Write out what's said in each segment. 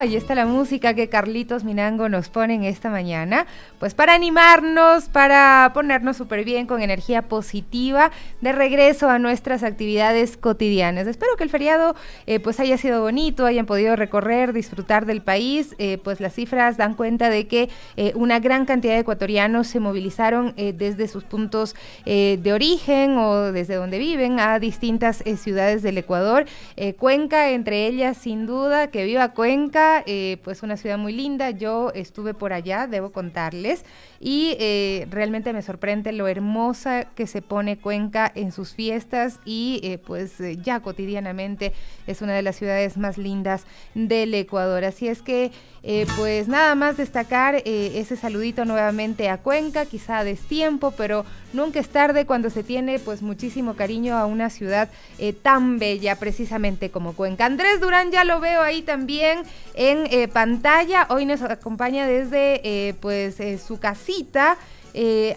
Ahí está la música que Carlitos Minango nos pone en esta mañana, pues para animarnos, para ponernos súper bien con energía positiva de regreso a nuestras actividades cotidianas. Espero que el feriado pues haya sido bonito, hayan podido recorrer, disfrutar del país, pues las cifras dan cuenta de que una gran cantidad de ecuatorianos se movilizaron desde sus puntos de origen o desde donde viven a distintas ciudades del Ecuador. Cuenca entre ellas, sin duda, que viva Cuenca. Pues una ciudad muy linda, yo estuve por allá, debo contarles, y realmente me sorprende lo hermosa que se pone Cuenca en sus fiestas y ya cotidianamente es una de las ciudades más lindas del Ecuador, así es que pues nada más destacar ese saludito nuevamente a Cuenca, quizá a destiempo, pero nunca es tarde cuando se tiene pues muchísimo cariño a una ciudad tan bella precisamente como Cuenca. Andrés Durán ya lo veo ahí también en pantalla, hoy nos acompaña desde su casita.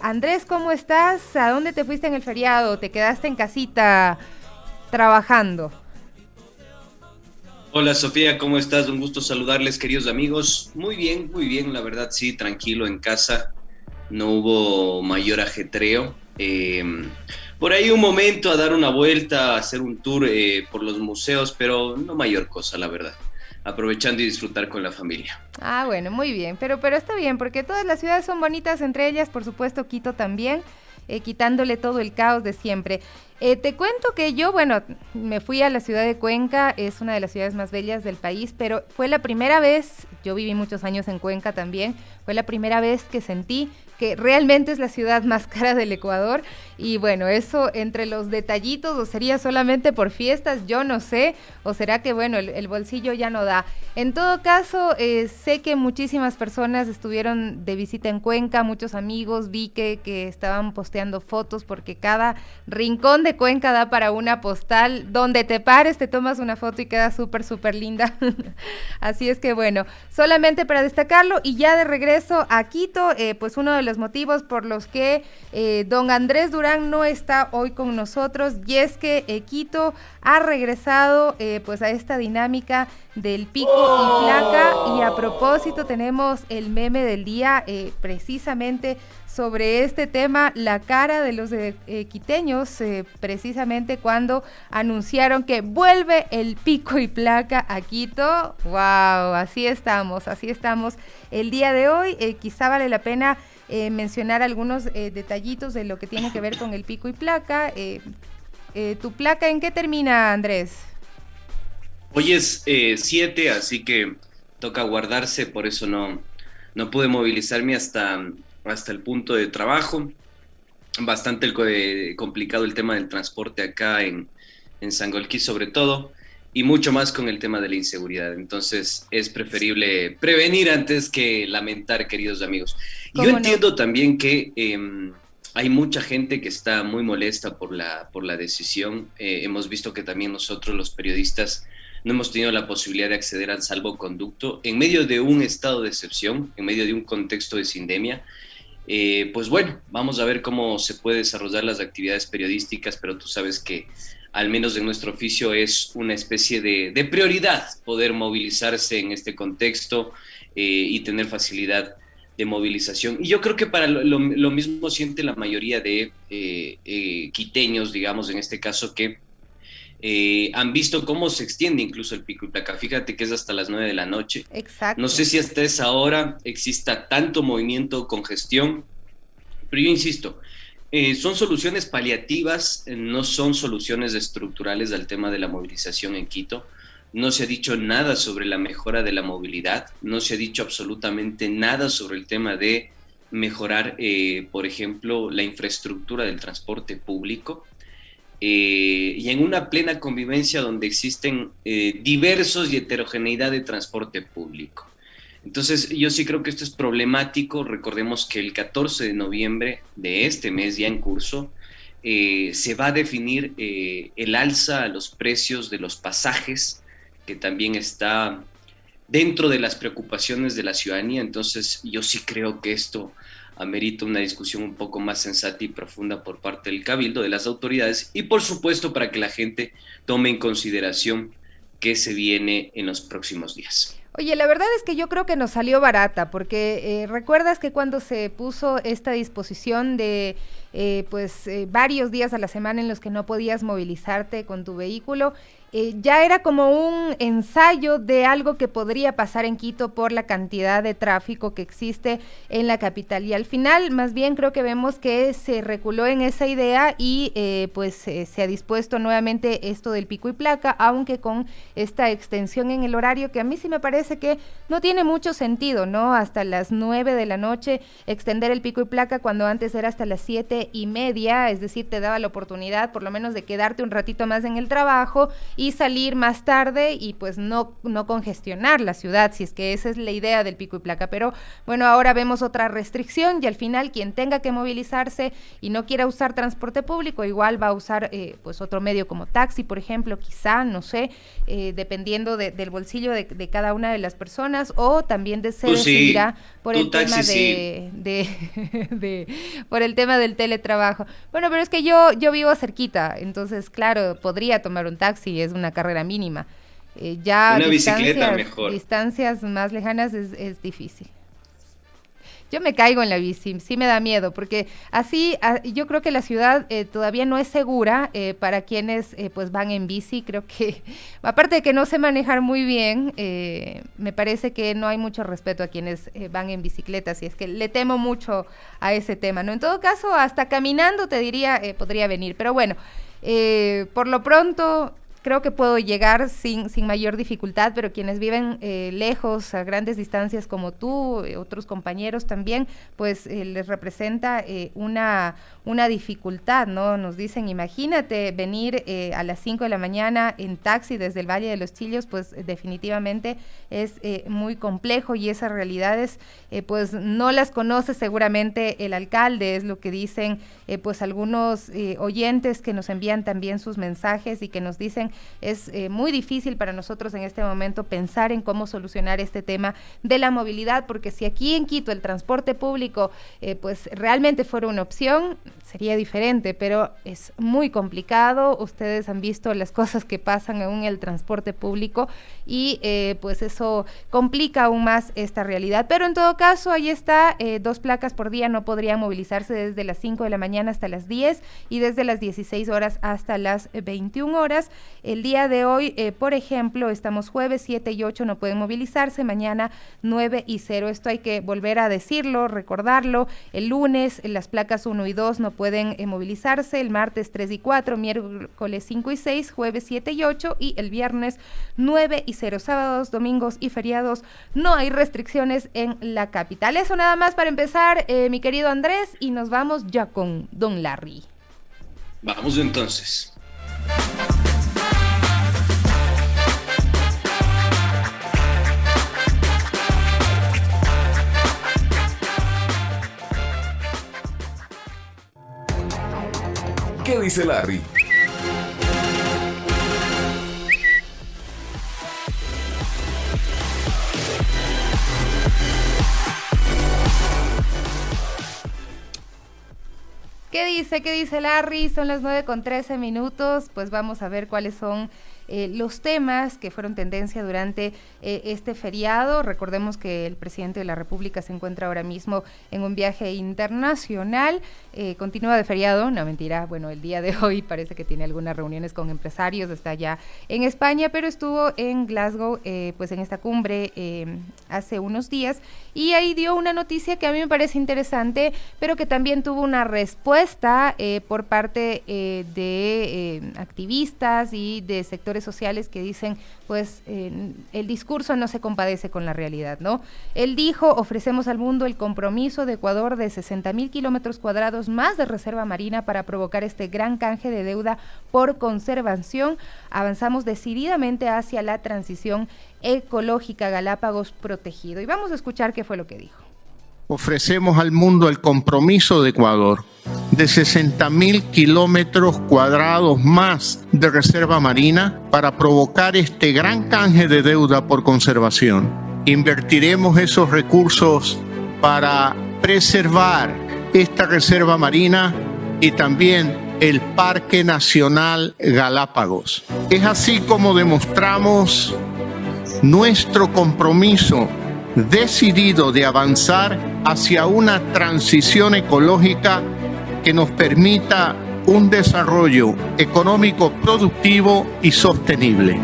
Andrés, ¿cómo estás? ¿A dónde te fuiste en el feriado? ¿Te quedaste en casita trabajando? Hola Sofía, ¿cómo estás? Un gusto saludarles, queridos amigos. Muy bien, la verdad sí, tranquilo en casa, no hubo mayor ajetreo. Por ahí un momento a dar una vuelta, a hacer un tour por los museos, pero no mayor cosa, la verdad. Aprovechando y disfrutar con la familia. Ah, bueno, muy bien, pero está bien, porque todas las ciudades son bonitas, entre ellas, por supuesto, Quito también, quitándole todo el caos de siempre. Te cuento que yo, bueno, me fui a la ciudad de Cuenca, es una de las ciudades más bellas del país, pero fue la primera vez, yo viví muchos años en Cuenca también, fue la primera vez que sentí que realmente es la ciudad más cara del Ecuador y bueno, eso entre los detallitos o sería solamente por fiestas, yo no sé, o será que bueno, el bolsillo ya no da. En todo caso, sé que muchísimas personas estuvieron de visita en Cuenca, muchos amigos, vi que estaban posteando fotos porque cada rincón de Cuenca da para una postal, donde te pares te tomas una foto y queda súper linda. Así es que bueno, solamente para destacarlo y ya de regreso a Quito, pues uno de los motivos por los que don Andrés Durán no está hoy con nosotros y es que Quito ha regresado pues a esta dinámica del pico y placa y a propósito tenemos el meme del día precisamente sobre este tema, la cara de los quiteños precisamente cuando anunciaron que vuelve el pico y placa a Quito. ¡Wow! Así estamos el día de hoy. Quizá vale la pena mencionar algunos detallitos de lo que tiene que ver con el pico y placa. ¿Tu placa en qué termina, Andrés? Hoy es 7, así que toca guardarse, por eso no pude movilizarme hasta el punto de trabajo. Bastante complicado el tema del transporte acá en Sangolquí sobre todo, y mucho más con el tema de la inseguridad. Entonces es preferible prevenir antes que lamentar, queridos amigos. Y yo ¿Cómo no? entiendo también que hay mucha gente que está muy molesta por la decisión. Hemos visto que también nosotros los periodistas no hemos tenido la posibilidad de acceder al salvoconducto en medio de un estado de excepción, en medio de un contexto de sindemia. Pues bueno, vamos a ver cómo se puede desarrollar las actividades periodísticas, pero tú sabes que al menos en nuestro oficio es una especie de prioridad poder movilizarse en este contexto y tener facilidad de movilización. Y yo creo que para lo mismo siente la mayoría de quiteños, digamos, en este caso, que han visto cómo se extiende incluso el pico y placa. Fíjate que es hasta las 9 de la noche. No Exacto. sé si hasta esa hora exista tanto movimiento o congestión, pero yo insisto, son soluciones paliativas, no son soluciones estructurales al tema de la movilización en Quito. No se ha dicho nada sobre la mejora de la movilidad, no se ha dicho absolutamente nada sobre el tema de mejorar, por ejemplo, la infraestructura del transporte público. Y en una plena convivencia donde existen diversos y heterogeneidad de transporte público. Entonces, yo sí creo que esto es problemático. Recordemos que el 14 de noviembre de este mes, ya en curso, se va a definir el alza a los precios de los pasajes, que también está dentro de las preocupaciones de la ciudadanía. Entonces, yo sí creo que esto amerita una discusión un poco más sensata y profunda por parte del Cabildo, de las autoridades y por supuesto para que la gente tome en consideración qué se viene en los próximos días. Oye, la verdad es que yo creo que nos salió barata, porque recuerdas que cuando se puso esta disposición de varios días a la semana en los que no podías movilizarte con tu vehículo, ya era como un ensayo de algo que podría pasar en Quito por la cantidad de tráfico que existe en la capital. Y al final, más bien creo que vemos que se reculó en esa idea y se ha dispuesto nuevamente esto del pico y placa, aunque con esta extensión en el horario que a mí sí me parece que no tiene mucho sentido, ¿no? Hasta las 9 de la noche extender el pico y placa cuando antes era hasta las 7:30, es decir, te daba la oportunidad por lo menos de quedarte un ratito más en el trabajo y salir más tarde y pues no congestionar la ciudad, si es que esa es la idea del pico y placa. Pero bueno, ahora vemos otra restricción y al final quien tenga que movilizarse y no quiera usar transporte público, igual va a usar otro medio como taxi, por ejemplo, quizá, no sé, dependiendo del bolsillo de cada una de las personas, o también se decidirá por el tema por el tema del teletrabajo. Bueno, pero es que yo vivo cerquita, entonces claro, podría tomar un taxi, es una carrera mínima. Ya una bicicleta mejor. Distancias más lejanas es difícil. Yo me caigo en la bici, sí me da miedo, porque así yo creo que la ciudad todavía no es segura para quienes van en bici. Creo que, aparte de que no sé manejar muy bien, me parece que no hay mucho respeto a quienes van en bicicleta, y es que le temo mucho a ese tema, ¿no? En todo caso, hasta caminando te diría, podría venir, pero bueno, por lo pronto creo que puedo llegar sin mayor dificultad, pero quienes viven lejos, a grandes distancias como tú, otros compañeros también, pues les representa una dificultad, ¿no? Nos dicen, imagínate venir a las 5 de la mañana en taxi desde el Valle de los Chillos, pues definitivamente es muy complejo, y esas realidades pues no las conoce seguramente el alcalde, es lo que dicen pues algunos oyentes que nos envían también sus mensajes y que nos dicen es muy difícil para nosotros en este momento pensar en cómo solucionar este tema de la movilidad, porque si aquí en Quito el transporte público pues realmente fuera una opción, sería diferente, pero es muy complicado. Ustedes han visto las cosas que pasan aún en el transporte público y pues eso complica aún más esta realidad, pero en todo caso ahí está, 2 placas por día no podrían movilizarse desde las 5 de la mañana hasta las 10 y desde las 16 horas hasta las 21 horas. El día de hoy, por ejemplo, estamos jueves 7 y 8, no pueden movilizarse, mañana 9 y 0. Esto hay que volver a decirlo, recordarlo. El lunes, las placas 1 y 2 no pueden movilizarse, el martes 3 y 4, miércoles 5 y 6, jueves 7 y 8 y el viernes 9 y 0. Sábados, domingos y feriados no hay restricciones en la capital. Eso nada más para empezar, mi querido Andrés, y nos vamos ya con Don Larry. Vamos entonces. ¿Qué dice Larry? ¿Qué dice Larry? Son las 9:13. Pues vamos a ver cuáles son los temas que fueron tendencia durante este feriado. Recordemos que el presidente de la República se encuentra ahora mismo en un viaje internacional, continúa de feriado, no mentira, bueno, el día de hoy parece que tiene algunas reuniones con empresarios, está ya en España, pero estuvo en Glasgow, pues en esta cumbre hace unos días, y ahí dio una noticia que a mí me parece interesante, pero que también tuvo una respuesta por parte de activistas y de sectores sociales que dicen, pues el discurso no se compadece con la realidad, ¿no? Él dijo, ofrecemos al mundo el compromiso de Ecuador de 60,000 kilómetros cuadrados más de reserva marina para provocar este gran canje de deuda por conservación. Avanzamos decididamente hacia la transición ecológica, Galápagos protegido. Y vamos a escuchar qué fue lo que dijo. Ofrecemos al mundo el compromiso de Ecuador de 60,000 kilómetros cuadrados más de reserva marina para provocar este gran canje de deuda por conservación. Invertiremos esos recursos para preservar esta reserva marina y también el Parque Nacional Galápagos. Es así como demostramos nuestro compromiso decidido de avanzar hacia una transición ecológica que nos permita un desarrollo económico productivo y sostenible.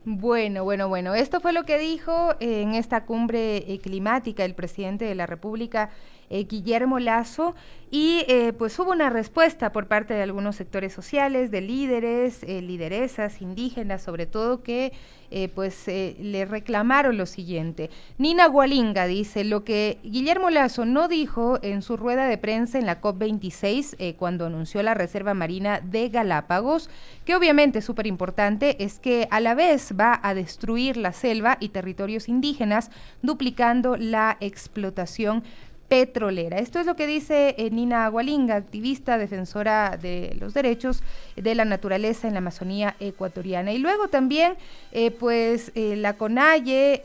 Bueno. Esto fue lo que dijo en esta cumbre climática el presidente de la República, Guillermo Lasso, y pues hubo una respuesta por parte de algunos sectores sociales, de líderes, lideresas, indígenas sobre todo, que le reclamaron lo siguiente. Nina Gualinga dice: lo que Guillermo Lasso no dijo en su rueda de prensa en la COP26, cuando anunció la Reserva Marina de Galápagos, que obviamente es súper importante, es que a la vez va a destruir la selva y territorios indígenas, duplicando la explotación petrolera. Esto es lo que dice Nina Gualinga, activista, defensora de los derechos de la naturaleza en la Amazonía ecuatoriana. Y luego también, la CONAIE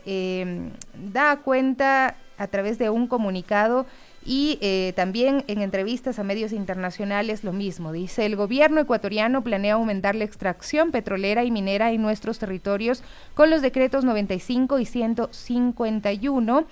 da cuenta a través de un comunicado y también en entrevistas a medios internacionales lo mismo. Dice: el gobierno ecuatoriano planea aumentar la extracción petrolera y minera en nuestros territorios con los decretos 95 y 151.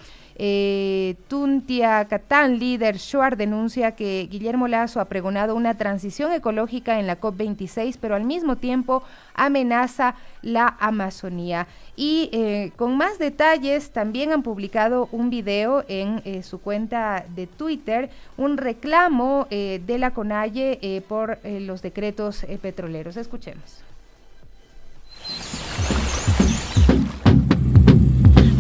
Tuntia Catán, líder Shuar, denuncia que Guillermo Lasso ha pregonado una transición ecológica en la COP26, pero al mismo tiempo amenaza la Amazonía. Y con más detalles, también han publicado un video en su cuenta de Twitter, un reclamo de la CONAIE por los decretos petroleros. Escuchemos.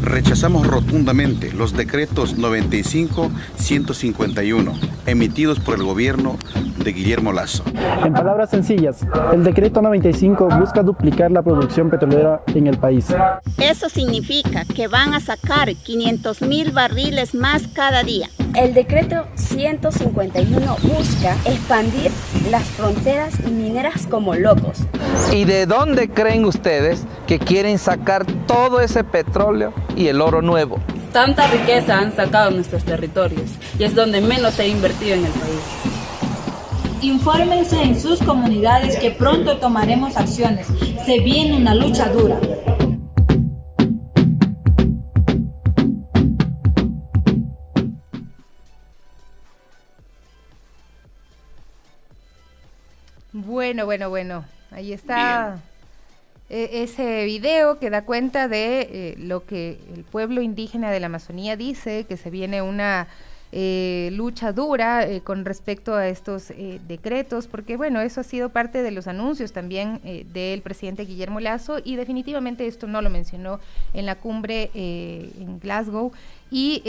Rechazamos rotundamente los decretos 95-151 emitidos por el gobierno de Guillermo Lasso. En palabras sencillas, el decreto 95 busca duplicar la producción petrolera en el país. Eso significa que van a sacar 500,000 barriles más cada día. El decreto 151 busca expandir las fronteras mineras como locos. ¿Y de dónde creen ustedes que quieren sacar todo ese petróleo y el oro nuevo? Tanta riqueza han sacado nuestros territorios y es donde menos se ha invertido en el país. Infórmense en sus comunidades que pronto tomaremos acciones. Se viene una lucha dura. Bueno. Ahí está ese video que da cuenta de lo que el pueblo indígena de la Amazonía dice, que se viene una lucha dura con respecto a estos decretos, porque bueno, eso ha sido parte de los anuncios también del presidente Guillermo Lasso, y definitivamente esto no lo mencionó en la cumbre en Glasgow. Y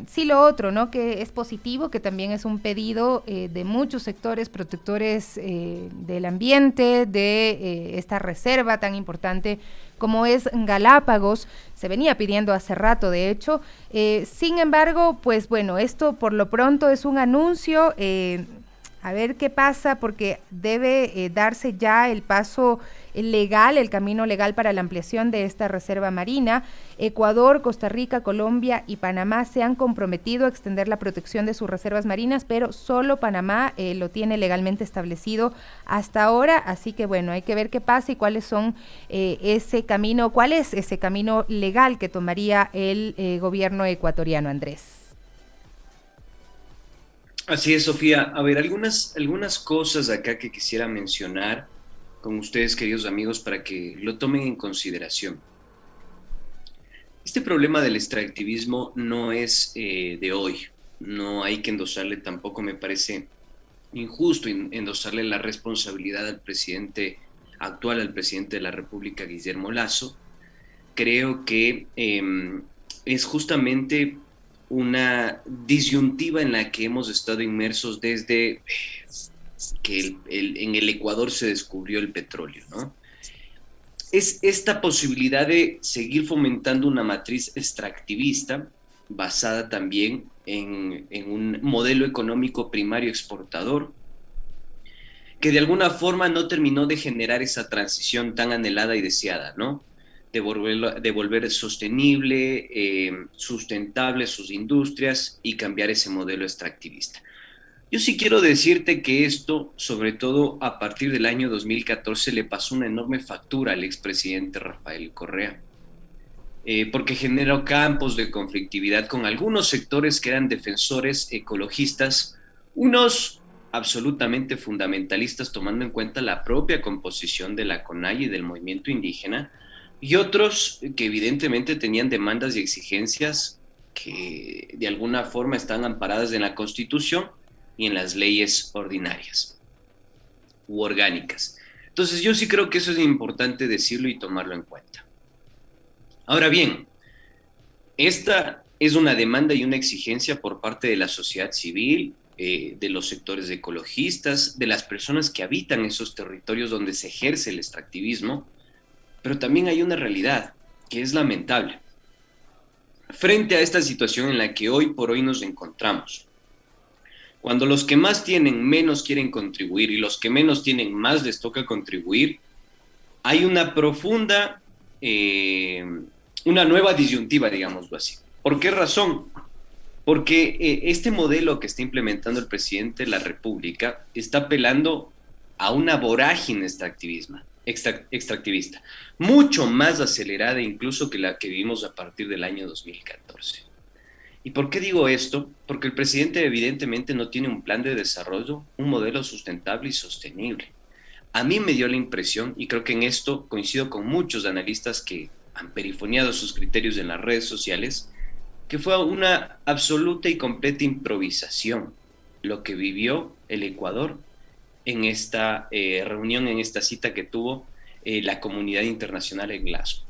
sí, lo otro, ¿no?, que es positivo, que también es un pedido de muchos sectores protectores del ambiente, de esta reserva tan importante como es Galápagos. Se venía pidiendo hace rato, de hecho. Sin embargo, pues bueno, esto por lo pronto es un anuncio. A ver qué pasa, porque debe darse ya el paso legal, el camino legal para la ampliación de esta reserva marina. Ecuador, Costa Rica, Colombia y Panamá se han comprometido a extender la protección de sus reservas marinas, pero solo Panamá lo tiene legalmente establecido hasta ahora. Así que bueno, hay que ver qué pasa y cuál es ese camino legal que tomaría el gobierno ecuatoriano, Andrés. Así es, Sofía. A ver, algunas cosas acá que quisiera mencionar con ustedes, queridos amigos, para que lo tomen en consideración. Este problema del extractivismo no es de hoy. No hay que endosarle tampoco, me parece injusto endosarle la responsabilidad al presidente actual, al presidente de la República, Guillermo Lasso. Creo que es justamente una disyuntiva en la que hemos estado inmersos desde que en el Ecuador se descubrió el petróleo, ¿no? Es esta posibilidad de seguir fomentando una matriz extractivista basada también en un modelo económico primario exportador, que de alguna forma no terminó de generar esa transición tan anhelada y deseada, ¿no? De volver sostenible, sustentable sus industrias y cambiar ese modelo extractivista. Yo sí quiero decirte que esto, sobre todo a partir del año 2014, le pasó una enorme factura al expresidente Rafael Correa, porque generó campos de conflictividad con algunos sectores que eran defensores ecologistas, unos absolutamente fundamentalistas tomando en cuenta la propia composición de la CONAIE y del movimiento indígena, y otros que evidentemente tenían demandas y exigencias que de alguna forma están amparadas en la Constitución y en las leyes ordinarias u orgánicas. Entonces yo sí creo que eso es importante decirlo y tomarlo en cuenta. Ahora bien, esta es una demanda y una exigencia por parte de la sociedad civil, de los sectores ecologistas, de las personas que habitan esos territorios donde se ejerce el extractivismo, pero también hay una realidad que es lamentable. Frente a esta situación en la que hoy por hoy nos encontramos, cuando los que más tienen menos quieren contribuir y los que menos tienen más les toca contribuir, hay una profunda, una nueva disyuntiva, digámoslo así. ¿Por qué razón? Porque este modelo que está implementando el presidente de la República está apelando a una vorágine extractivista, mucho más acelerada incluso que la que vivimos a partir del año 2014. ¿Y por qué digo esto? Porque el presidente evidentemente no tiene un plan de desarrollo, un modelo sustentable y sostenible. A mí me dio la impresión, y creo que en esto coincido con muchos analistas que han perifoneado sus criterios en las redes sociales, que fue una absoluta y completa improvisación lo que vivió el Ecuador en esta reunión, en esta cita que tuvo la comunidad internacional en Glasgow.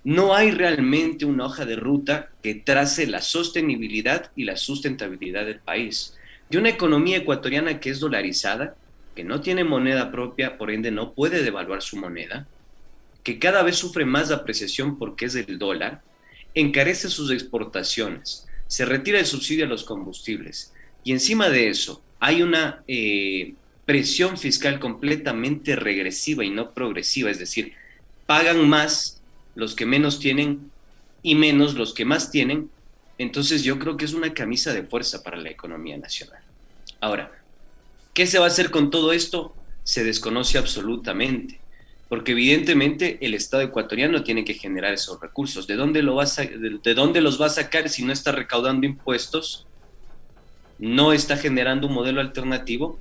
No hay realmente una hoja de ruta que trace la sostenibilidad y la sustentabilidad del país. De una economía ecuatoriana que es dolarizada, que no tiene moneda propia, por ende no puede devaluar su moneda, que cada vez sufre más apreciación porque es el dólar, encarece sus exportaciones, se retira el subsidio a los combustibles y encima de eso hay una presión fiscal completamente regresiva y no progresiva, es decir, pagan más los que menos tienen y menos los que más tienen. Entonces yo creo que es una camisa de fuerza para la economía nacional. Ahora, ¿qué se va a hacer con todo esto? Se desconoce absolutamente, porque evidentemente el Estado ecuatoriano tiene que generar esos recursos. ¿De dónde los va a sacar si no está recaudando impuestos? No está generando un modelo alternativo,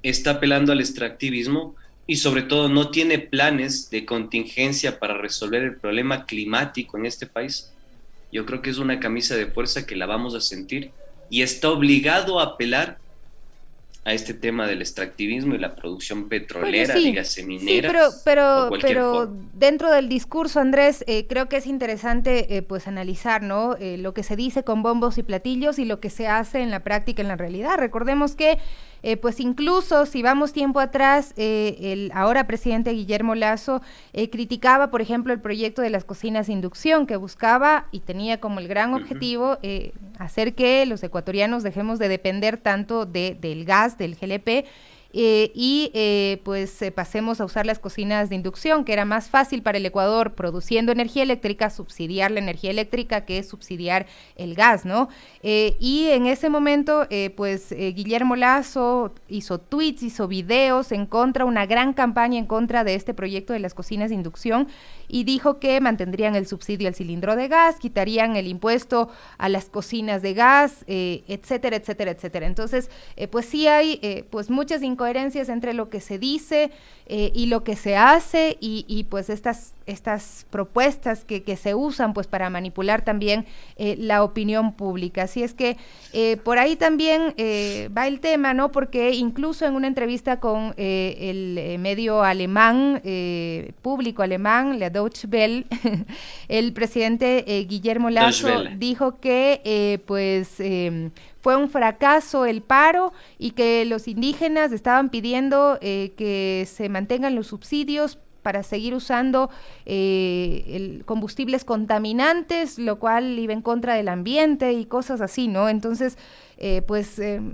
está apelando al extractivismo y sobre todo no tiene planes de contingencia para resolver el problema climático en este país. Yo creo que es una camisa de fuerza que la vamos a sentir y está obligado a apelar a este tema del extractivismo y la producción petrolera, bueno, sí, dígase minera. Sí, pero dentro del discurso, Andrés, creo que es interesante pues analizar, ¿no? Lo que se dice con bombos y platillos y lo que se hace en la práctica, en la realidad. Recordemos que pues incluso si vamos tiempo atrás, el ahora presidente Guillermo Lasso criticaba, por ejemplo, el proyecto de las cocinas de inducción que buscaba y tenía como el gran objetivo hacer que los ecuatorianos dejemos de depender tanto del gas, del GLP, pues pasemos a usar las cocinas de inducción, que era más fácil para el Ecuador produciendo energía eléctrica, subsidiar la energía eléctrica que subsidiar el gas, ¿no? Y en ese momento, Guillermo Lasso hizo tweets, hizo videos en contra, una gran campaña en contra de este proyecto de las cocinas de inducción y dijo que mantendrían el subsidio al cilindro de gas, quitarían el impuesto a las cocinas de gas, etcétera, etcétera, etcétera. Entonces, pues sí hay pues muchas incoherencias entre lo que se dice y lo que se hace y pues estas propuestas que se usan pues para manipular también la opinión pública. Así es que por ahí también va el tema, ¿no? Porque incluso en una entrevista con el medio alemán, público alemán, la Deutsche Welle, el presidente Guillermo Lasso dijo que fue un fracaso el paro y que los indígenas estaban pidiendo que se mantengan los subsidios para seguir usando combustibles contaminantes, lo cual iba en contra del ambiente y cosas así, ¿no? Entonces,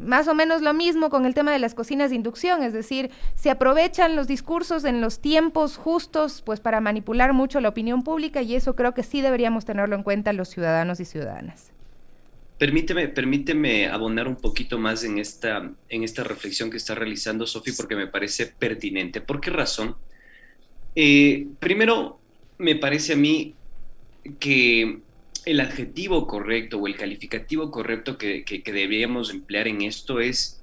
más o menos lo mismo con el tema de las cocinas de inducción, es decir, se aprovechan los discursos en los tiempos justos pues para manipular mucho la opinión pública y eso creo que sí deberíamos tenerlo en cuenta los ciudadanos y ciudadanas. Permíteme abonar un poquito más en esta reflexión que está realizando Sofi, porque me parece pertinente. ¿Por qué razón? Primero, me parece a mí que el adjetivo correcto o el calificativo correcto que deberíamos emplear en esto es,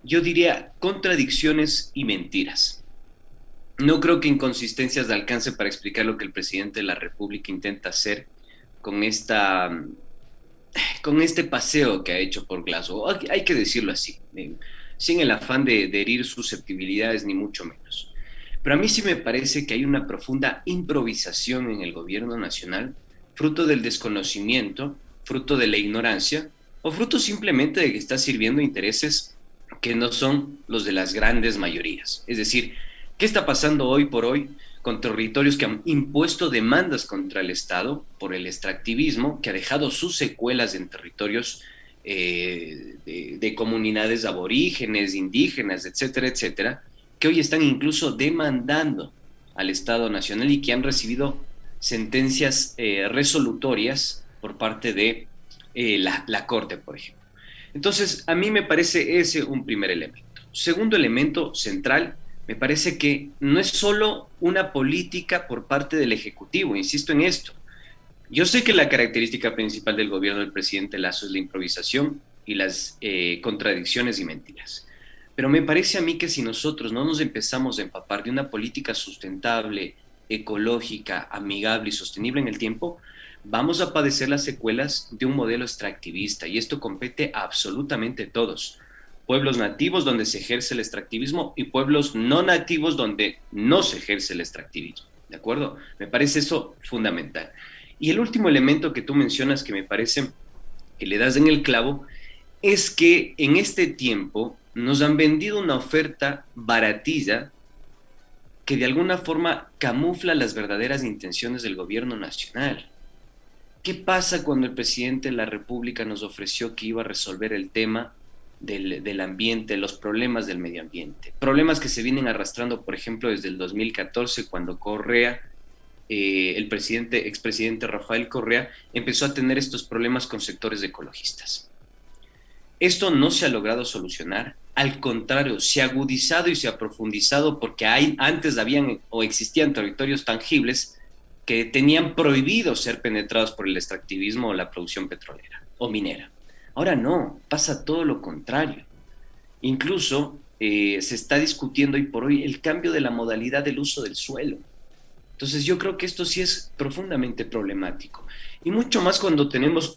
yo diría, contradicciones y mentiras. No creo que inconsistencias alcance para explicar lo que el presidente de la República intenta hacer con este paseo que ha hecho por Glasgow. Hay que decirlo así, sin el afán de herir susceptibilidades, ni mucho menos. Pero a mí sí me parece que hay una profunda improvisación en el gobierno nacional, fruto del desconocimiento, fruto de la ignorancia, o fruto simplemente de que está sirviendo intereses que no son los de las grandes mayorías. Es decir, ¿qué está pasando hoy por hoy con territorios que han impuesto demandas contra el Estado por el extractivismo, que ha dejado sus secuelas en territorios de comunidades aborígenes, indígenas, etcétera, etcétera, que hoy están incluso demandando al Estado Nacional y que han recibido sentencias resolutorias por parte de la Corte, por ejemplo? Entonces, a mí me parece ese un primer elemento. Segundo elemento central, me parece que no es solo una política por parte del Ejecutivo, insisto en esto. Yo sé que la característica principal del gobierno del presidente Lasso es la improvisación y las contradicciones y mentiras. Pero me parece a mí que si nosotros no nos empezamos a empapar de una política sustentable, ecológica, amigable y sostenible en el tiempo, vamos a padecer las secuelas de un modelo extractivista, y esto compete a absolutamente todos. Pueblos nativos donde se ejerce el extractivismo y pueblos no nativos donde no se ejerce el extractivismo, ¿de acuerdo? Me parece eso fundamental. Y el último elemento que tú mencionas, que me parece que le das en el clavo, es que en este tiempo nos han vendido una oferta baratilla que de alguna forma camufla las verdaderas intenciones del gobierno nacional. ¿Qué pasa cuando el presidente de la República nos ofreció que iba a resolver el tema del ambiente, los problemas del medio ambiente? Problemas que se vienen arrastrando, por ejemplo, desde el 2014, cuando Correa, el expresidente Rafael Correa, empezó a tener estos problemas con sectores ecologistas. Esto no se ha logrado solucionar, al contrario, se ha agudizado y se ha profundizado porque antes habían o existían territorios tangibles que tenían prohibido ser penetrados por el extractivismo o la producción petrolera o minera. Ahora no, pasa todo lo contrario. Incluso se está discutiendo hoy por hoy el cambio de la modalidad del uso del suelo. Entonces yo creo que esto sí es profundamente problemático. Y mucho más cuando tenemos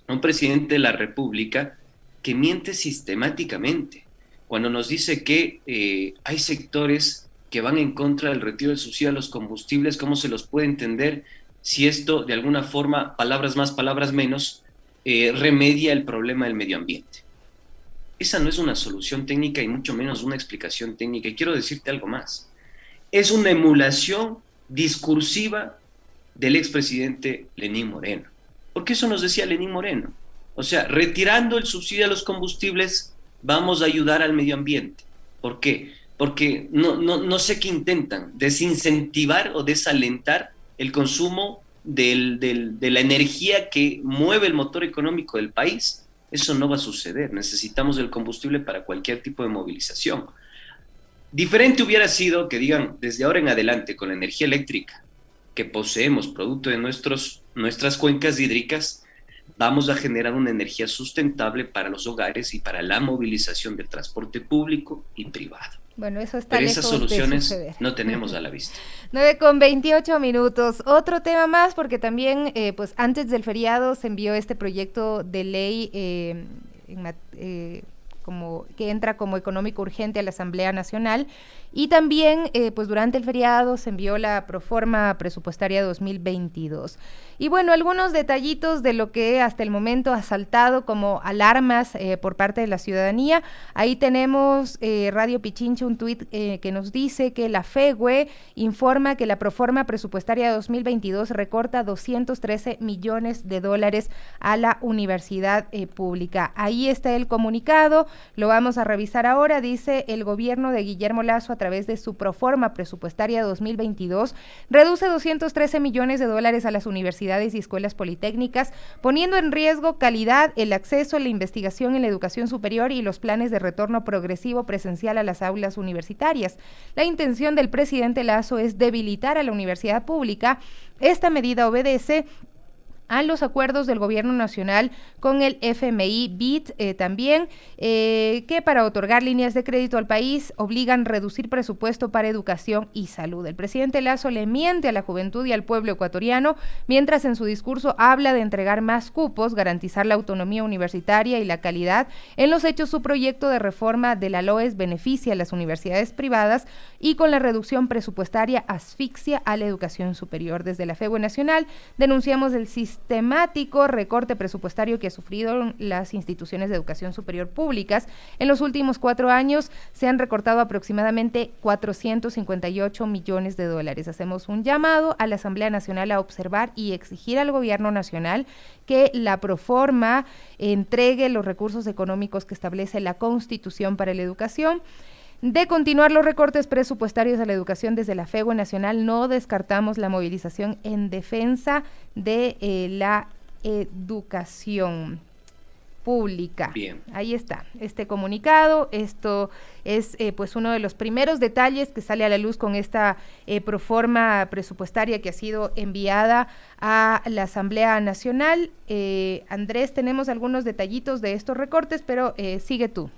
a un presidente de la República que miente sistemáticamente. Cuando nos dice que hay sectores que van en contra del retiro del subsidio a los combustibles, ¿cómo se los puede entender si esto de alguna forma, palabras más, palabras menos, remedia el problema del medio ambiente? Esa no es una solución técnica y mucho menos una explicación técnica. Y quiero decirte algo más. Es una emulación discursiva del expresidente Lenín Moreno. Porque eso nos decía Lenín Moreno. O sea, retirando el subsidio a los combustibles, vamos a ayudar al medio ambiente. ¿Por qué? Porque no sé qué intentan, desincentivar o desalentar el consumo de la energía que mueve el motor económico del país. Eso no va a suceder. Necesitamos el combustible para cualquier tipo de movilización. Diferente hubiera sido que digan, desde ahora en adelante, con la energía eléctrica que poseemos, producto de nuestras cuencas hídricas, vamos a generar una energía sustentable para los hogares y para la movilización del transporte público y privado. Bueno, eso está Pero lejos esas soluciones de suceder. no tenemos a la vista. 9:28. Otro tema más, porque también pues antes del feriado se envió este proyecto de ley como que entra como económico urgente a la Asamblea Nacional, y también pues durante el feriado se envió la proforma presupuestaria 2022. Y bueno, algunos detallitos de lo que hasta el momento ha saltado como alarmas por parte de la ciudadanía. Ahí tenemos Radio Pichincha, un tuit que nos dice que la FEGUE informa que la proforma presupuestaria 2022 recorta $213 millones a la universidad pública. Ahí está el comunicado. lo vamos a revisar ahora. Dice: el gobierno de Guillermo Lasso, a través de su proforma presupuestaria 2022, reduce 213 millones de dólares a las universidades y escuelas politécnicas, poniendo en riesgo calidad, el acceso a la investigación en la educación superior y los planes de retorno progresivo presencial a las aulas universitarias. La intención del presidente Lasso es debilitar a la universidad pública. Esta medida obedece a los acuerdos del gobierno nacional con el FMI BID también, que para otorgar líneas de crédito al país obligan reducir presupuesto para educación y salud. El presidente Lasso le miente a la juventud y al pueblo ecuatoriano, mientras en su discurso habla de entregar más cupos, garantizar la autonomía universitaria y la calidad. En los hechos, su proyecto de reforma de la LOES beneficia a las universidades privadas y con la reducción presupuestaria asfixia a la educación superior. Desde la FEBUE Nacional denunciamos el sistemático recorte presupuestario que ha sufrido las instituciones de educación superior públicas. En los últimos 4 años se han recortado aproximadamente 458 millones de dólares. Hacemos un llamado a la Asamblea Nacional a observar y exigir al gobierno nacional que la proforma entregue los recursos económicos que establece la Constitución para la educación. De continuar los recortes presupuestarios a la educación, desde la FEBUE Nacional no descartamos la movilización en defensa de la educación pública. Bien. Ahí está, este comunicado. Esto es pues uno de los primeros detalles que sale a la luz con esta proforma presupuestaria que ha sido enviada a la Asamblea Nacional. Andrés, tenemos algunos detallitos de estos recortes, pero sigue tú.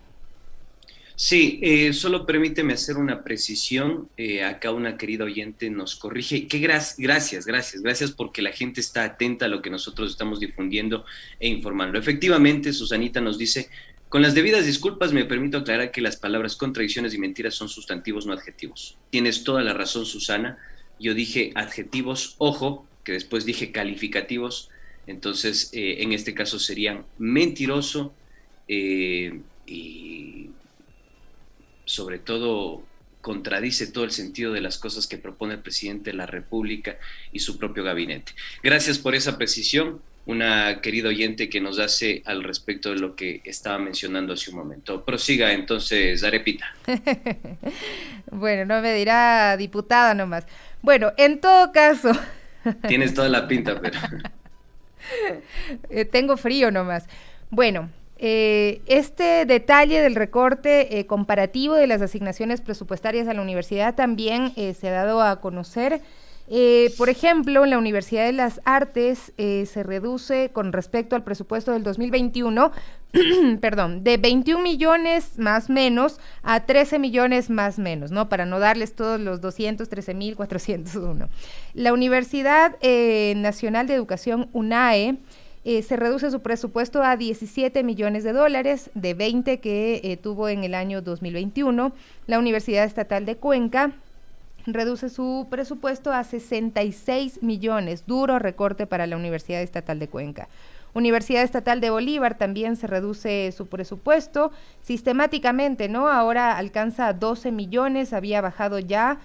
Sí, solo permíteme hacer una precisión. Acá una querida oyente nos corrige. Gracias porque la gente está atenta a lo que nosotros estamos difundiendo e informando. Efectivamente, Susanita nos dice: con las debidas disculpas me permito aclarar que las palabras contradicciones y mentiras son sustantivos, no adjetivos. Tienes toda la razón, Susana. Yo dije adjetivos, ojo, que después dije calificativos. Entonces, en este caso serían mentiroso y sobre todo contradice todo el sentido de las cosas que propone el presidente de la República y su propio gabinete. Gracias por esa precisión, una querida oyente que nos hace al respecto de lo que estaba mencionando hace un momento. Prosiga entonces, Arepita. Bueno, no me dirá diputada nomás. Bueno, en todo caso... Tienes toda la pinta, pero... Tengo frío nomás. Bueno... este detalle del recorte comparativo de las asignaciones presupuestarias a la universidad también se ha dado a conocer. Por ejemplo, en la Universidad de las Artes se reduce con respecto al presupuesto del 2021, perdón, de 21 millones más menos a 13 millones más menos, ¿no? Para no darles todos los 213.401. La Universidad Nacional de Educación, UNAE, se reduce su presupuesto a 17 millones de dólares, de 20 que tuvo en el año 2021. La Universidad Estatal de Cuenca reduce su presupuesto a 66 millones, duro recorte para la Universidad Estatal de Cuenca. Universidad Estatal de Bolívar también se reduce su presupuesto sistemáticamente, ¿no? Ahora alcanza 12 millones, había bajado ya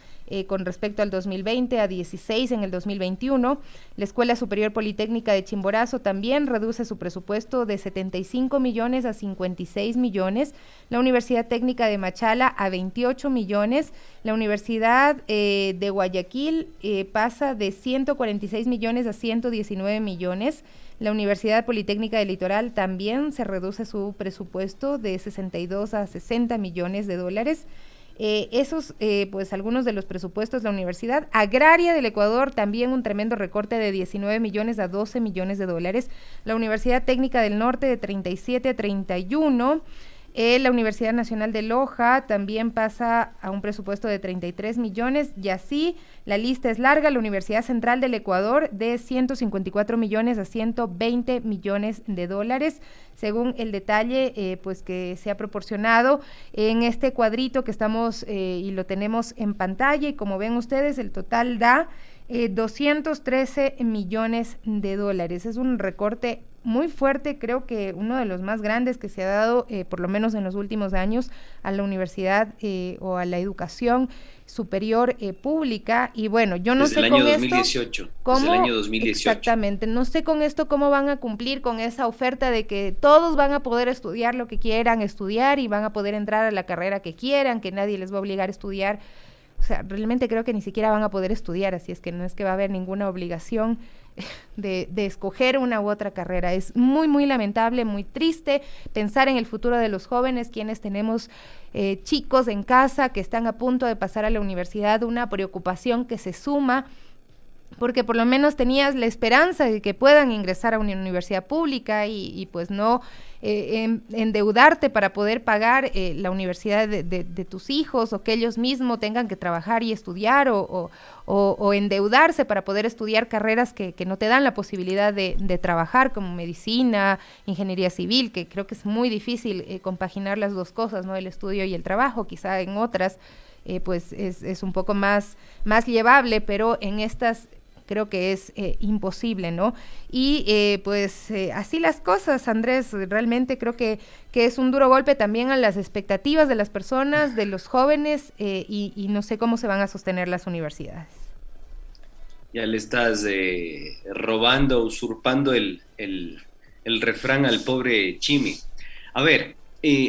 con respecto al 2020 a 16 en el 2021. La Escuela Superior Politécnica de Chimborazo también reduce su presupuesto de 75 millones a 56 millones. La Universidad Técnica de Machala a 28 millones. La Universidad de Guayaquil pasa de 146 millones a 119 millones. La Universidad Politécnica del Litoral también se reduce su presupuesto de 62 a 60 millones de dólares. Esos, pues algunos de los presupuestos de la Universidad Agraria del Ecuador, también un tremendo recorte de 19 millones a 12 millones de dólares. La Universidad Técnica del Norte de 37 a 31. La Universidad Nacional de Loja también pasa a un presupuesto de 33 millones y así la lista es larga. La Universidad Central del Ecuador de 154 millones a 120 millones de dólares, según el detalle pues que se ha proporcionado en este cuadrito que estamos y lo tenemos en pantalla, y como ven ustedes el total da 213 millones de dólares. Es un recorte muy fuerte, creo que uno de los más grandes que se ha dado, por lo menos en los últimos años, a la universidad o a la educación superior pública. Y bueno, yo no sé con esto cómo, desde el año 2018. Exactamente, no sé con esto cómo van a cumplir con esa oferta de que todos van a poder estudiar lo que quieran estudiar y van a poder entrar a la carrera que quieran, que nadie les va a obligar a estudiar. O sea, realmente creo que ni siquiera van a poder estudiar, así es que no es que va a haber ninguna obligación de escoger una u otra carrera. Es muy, muy lamentable, muy triste pensar en el futuro de los jóvenes, quienes tenemos chicos en casa que están a punto de pasar a la universidad, una preocupación que se suma, porque por lo menos tenías la esperanza de que puedan ingresar a una universidad pública y pues no endeudarte para poder pagar la universidad de tus hijos, o que ellos mismos tengan que trabajar y estudiar, o endeudarse para poder estudiar carreras que no te dan la posibilidad de trabajar, como medicina, ingeniería civil, que creo que es muy difícil compaginar las dos cosas, ¿no? El estudio y el trabajo. Quizá en otras pues es un poco más llevable, pero en estas creo que es imposible, ¿no? Y pues así las cosas, Andrés, realmente creo que es un duro golpe también a las expectativas de las personas, de los jóvenes, y no sé cómo se van a sostener las universidades. Ya le estás robando, usurpando el refrán al pobre Chimi. A ver,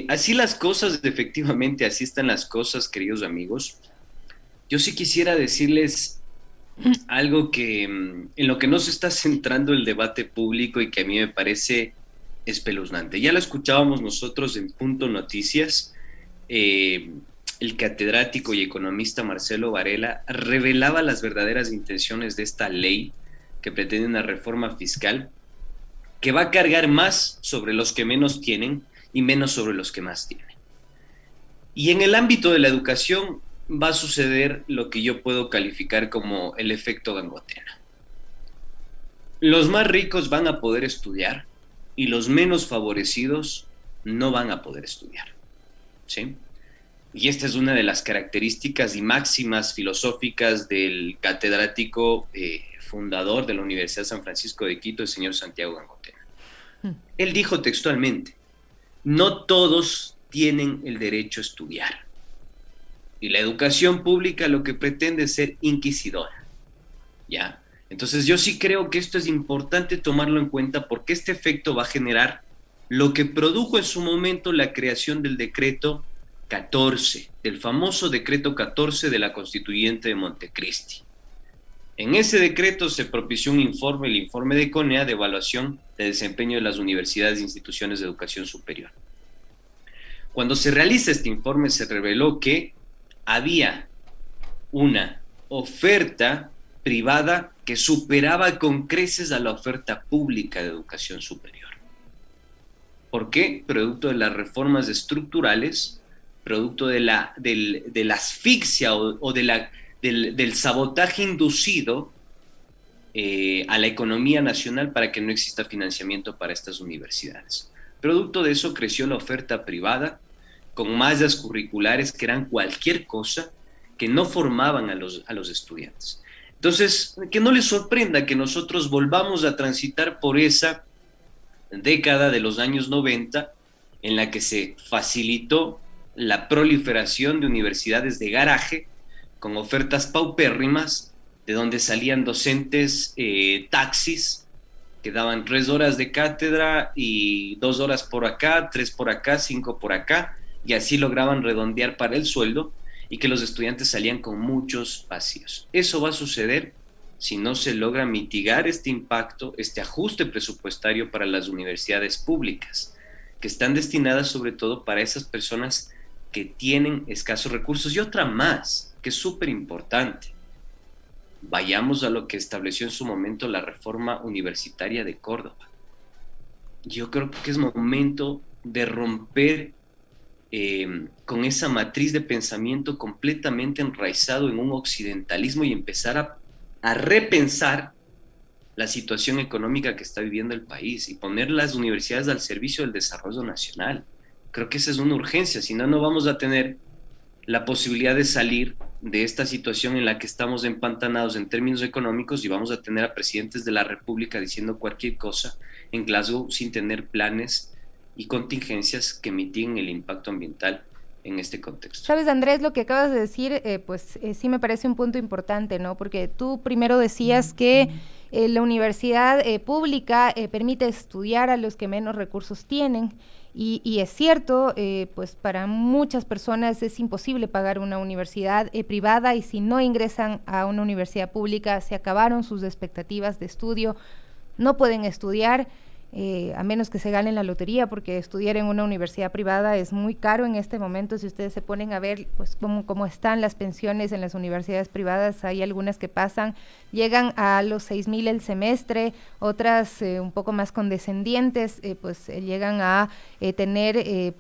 así las cosas, efectivamente, así están las cosas, queridos amigos. Yo sí quisiera decirles algo que en lo que no se está centrando el debate público y que a mí me parece espeluznante. Ya lo escuchábamos nosotros en Punto Noticias. El catedrático y economista Marcelo Varela revelaba las verdaderas intenciones de esta ley que pretende una reforma fiscal que va a cargar más sobre los que menos tienen y menos sobre los que más tienen. Y en el ámbito de la educación va a suceder lo que yo puedo calificar como el efecto Gangotena. Los más ricos van a poder estudiar y los menos favorecidos no van a poder estudiar, ¿sí? Y esta es una de las características y máximas filosóficas del catedrático fundador de la Universidad San Francisco de Quito, el señor Santiago Gangotena. Él dijo textualmente: no todos tienen el derecho a estudiar. Y la educación pública lo que pretende es ser inquisidora, ¿ya? Entonces yo sí creo que esto es importante tomarlo en cuenta, porque este efecto va a generar lo que produjo en su momento la creación del decreto 14, del famoso decreto 14 de la Constituyente de Montecristi. En ese decreto se propició un informe, el informe de CONEA, de evaluación de desempeño de las universidades e instituciones de educación superior. Cuando se realiza este informe se reveló que había una oferta privada que superaba con creces a la oferta pública de educación superior. ¿Por qué? Producto de las reformas estructurales, producto de la asfixia o del sabotaje inducido a la economía nacional para que no exista financiamiento para estas universidades. Producto de eso creció la oferta privada, con mallas curriculares que eran cualquier cosa, que no formaban a los estudiantes. Entonces, que no les sorprenda que nosotros volvamos a transitar por esa década de los años 90 en la que se facilitó la proliferación de universidades de garaje con ofertas paupérrimas, de donde salían docentes taxis que daban 3 horas de cátedra y 2 horas por acá, 3 por acá, 5 por acá, y así lograban redondear para el sueldo, y que los estudiantes salían con muchos vacíos. Eso va a suceder si no se logra mitigar este impacto, este ajuste presupuestario para las universidades públicas, que están destinadas sobre todo para esas personas que tienen escasos recursos. Y otra más, que es súper importante: vayamos a lo que estableció en su momento la reforma universitaria de Córdoba. Yo creo que es momento de romper con esa matriz de pensamiento completamente enraizado en un occidentalismo y empezar a repensar la situación económica que está viviendo el país y poner las universidades al servicio del desarrollo nacional. Creo que esa es una urgencia, si no, no vamos a tener la posibilidad de salir de esta situación en la que estamos empantanados en términos económicos y vamos a tener a presidentes de la República diciendo cualquier cosa en Glasgow sin tener planes y contingencias que mitiguen el impacto ambiental en este contexto. Sabes, Andrés, lo que acabas de decir, sí me parece un punto importante, ¿no? Porque tú primero decías que la universidad pública permite estudiar a los que menos recursos tienen. Y es cierto, pues para muchas personas es imposible pagar una universidad privada, y si no ingresan a una universidad pública se acabaron sus expectativas de estudio, no pueden estudiar a menos que se ganen la lotería, porque estudiar en una universidad privada es muy caro en este momento. Si ustedes se ponen a ver pues cómo están las pensiones en las universidades privadas, hay algunas que llegan a los 6,000 el semestre, otras un poco más condescendientes, llegan a tener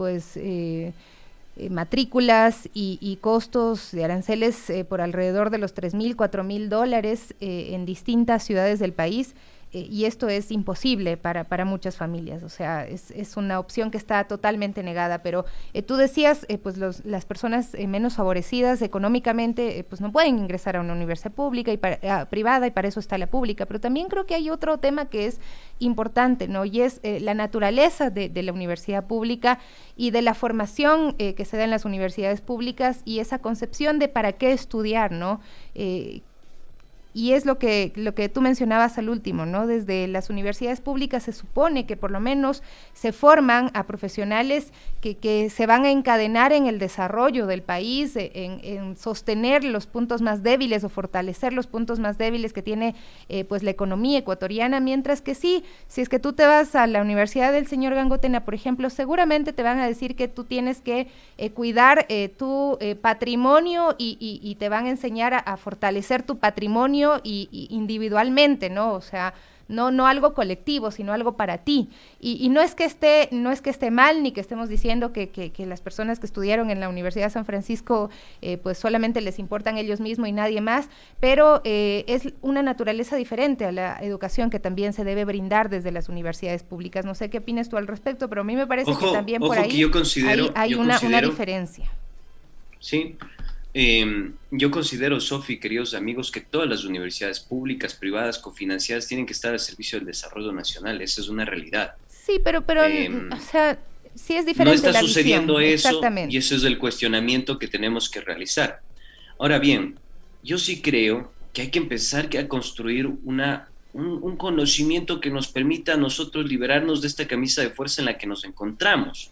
matrículas y costos de aranceles por alrededor de los $3,000, $4,000 en distintas ciudades del país. Y esto es imposible para muchas familias, o sea, es una opción que está totalmente negada. Pero tú decías, las personas menos favorecidas económicamente, pues no pueden ingresar a una universidad pública privada, y para eso está la pública. Pero también creo que hay otro tema que es importante, ¿no? Y es la naturaleza de la universidad pública y de la formación que se da en las universidades públicas, y esa concepción de para qué estudiar, ¿no? Y es lo que tú mencionabas al último, ¿no? Desde las universidades públicas se supone que por lo menos se forman a profesionales que se van a encadenar en el desarrollo del país, en sostener los puntos más débiles o fortalecer los puntos más débiles que tiene la economía ecuatoriana, mientras que si es que tú te vas a la Universidad del Señor Gangotena, por ejemplo, seguramente te van a decir que tú tienes que cuidar tu patrimonio y te van a enseñar a fortalecer tu patrimonio y individualmente, ¿no? O sea, no algo colectivo, sino algo para ti. Y no es que esté mal, ni que estemos diciendo que las personas que estudiaron en la Universidad de San Francisco pues solamente les importan ellos mismos y nadie más, pero es una naturaleza diferente a la educación que también se debe brindar desde las universidades públicas. No sé qué opinas tú al respecto, pero a mí me parece que también por ahí hay una diferencia. Sí. Yo considero, Sofi, queridos amigos, que todas las universidades públicas, privadas, cofinanciadas tienen que estar al servicio del desarrollo nacional. Esa es una realidad. Sí, pero o sea, sí es diferente. No está la sucediendo visión. eso, Exactamente. y eso es el cuestionamiento que tenemos que realizar. Ahora bien, yo sí creo que hay que empezar a construir un conocimiento que nos permita a nosotros liberarnos de esta camisa de fuerza en la que nos encontramos.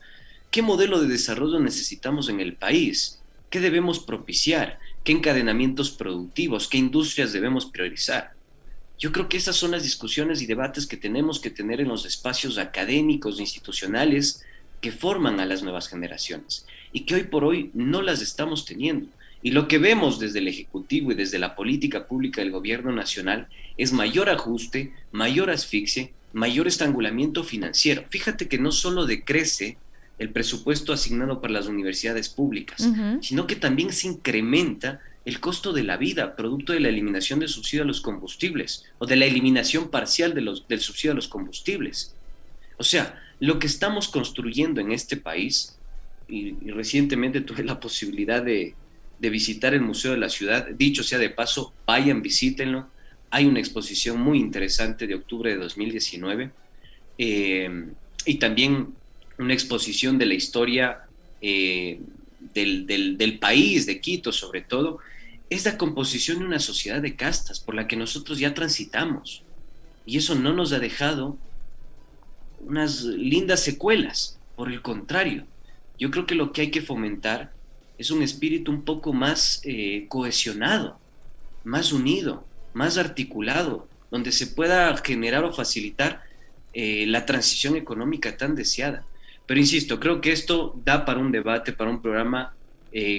¿Qué modelo de desarrollo necesitamos en el país? ¿Qué debemos propiciar? ¿Qué encadenamientos productivos? ¿Qué industrias debemos priorizar? Yo creo que esas son las discusiones y debates que tenemos que tener en los espacios académicos, institucionales, que forman a las nuevas generaciones, y que hoy por hoy no las estamos teniendo. Y lo que vemos desde el Ejecutivo y desde la política pública del gobierno nacional es mayor ajuste, mayor asfixia, mayor estrangulamiento financiero. Fíjate que no solo decrece el presupuesto asignado para las universidades públicas, sino que también se incrementa el costo de la vida, producto de la eliminación del subsidio a los combustibles, o de la eliminación parcial del subsidio a los combustibles. O sea, lo que estamos construyendo en este país, y recientemente tuve la posibilidad de visitar el Museo de la Ciudad, dicho sea de paso, vayan, visítenlo, hay una exposición muy interesante de octubre de 2019, y también una exposición de la historia del país, de Quito sobre todo. Es la composición de una sociedad de castas por la que nosotros ya transitamos, y eso no nos ha dejado unas lindas secuelas. Por el contrario, yo creo que lo que hay que fomentar es un espíritu un poco más cohesionado, más unido, más articulado, donde se pueda generar o facilitar la transición económica tan deseada. Pero insisto, creo que esto da para un debate, para un programa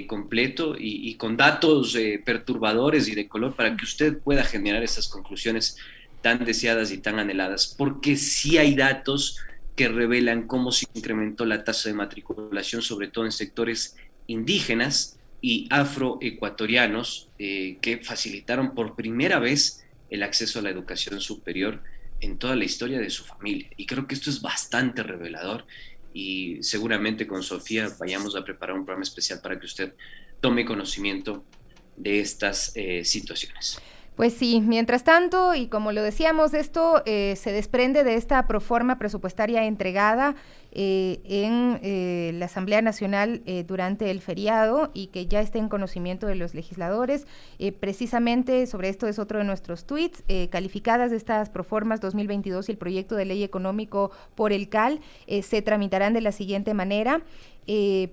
completo y con datos perturbadores y de color, para que usted pueda generar esas conclusiones tan deseadas y tan anheladas, porque sí hay datos que revelan cómo se incrementó la tasa de matriculación, sobre todo en sectores indígenas y afroecuatorianos, que facilitaron por primera vez el acceso a la educación superior en toda la historia de su familia. Y creo que esto es bastante revelador, y seguramente con Sofía vayamos a preparar un programa especial para que usted tome conocimiento de estas situaciones. Pues sí, mientras tanto, y como lo decíamos, esto se desprende de esta proforma presupuestaria entregada en la Asamblea Nacional durante el feriado y que ya está en conocimiento de los legisladores. Precisamente sobre esto es otro de nuestros tweets, calificadas de estas proformas 2022 y el proyecto de ley económico por el CAL se tramitarán de la siguiente manera.